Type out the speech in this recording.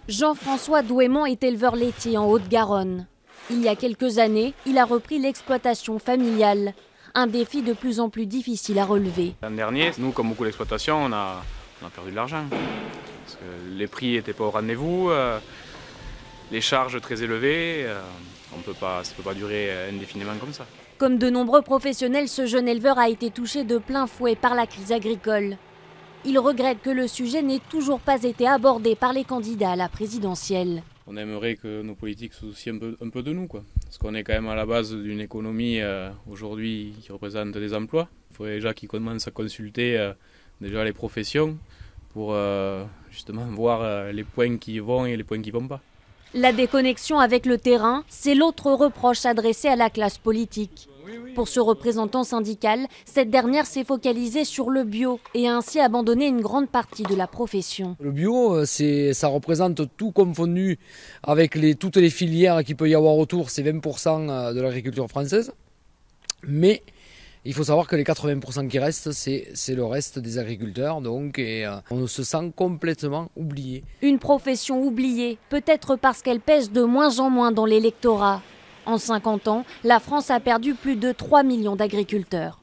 Jean-François Douémont est éleveur laitier en Haute-Garonne. Il y a quelques années, il a repris l'exploitation familiale. Un défi de plus en plus difficile à relever. L'an dernier, nous, comme beaucoup d'exploitations, on a perdu de l'argent. Parce que les prix n'étaient pas au rendez-vous, les charges très élevées, ça ne peut pas durer indéfiniment comme ça. Comme de nombreux professionnels, ce jeune éleveur a été touché de plein fouet par la crise agricole. Il regrette que le sujet n'ait toujours pas été abordé par les candidats à la présidentielle. On aimerait que nos politiques se soucient un peu de nous, quoi. Parce qu'on est quand même à la base d'une économie aujourd'hui qui représente des emplois. Il faudrait déjà qu'ils commencent à consulter déjà les professions pour justement voir les points qui vont et les points qui ne vont pas. La déconnexion avec le terrain, c'est l'autre reproche adressé à la classe politique. Pour ce représentant syndical, cette dernière s'est focalisée sur le bio et a ainsi abandonné une grande partie de la profession. Le bio, ça représente tout confondu avec toutes les filières qu'il peut y avoir autour, c'est 20% de l'agriculture française. Mais il faut savoir que les 80% qui restent, c'est le reste des agriculteurs, et on se sent complètement oublié. Une profession oubliée, peut-être parce qu'elle pèse de moins en moins dans l'électorat. En 50 ans, la France a perdu plus de 3 millions d'agriculteurs.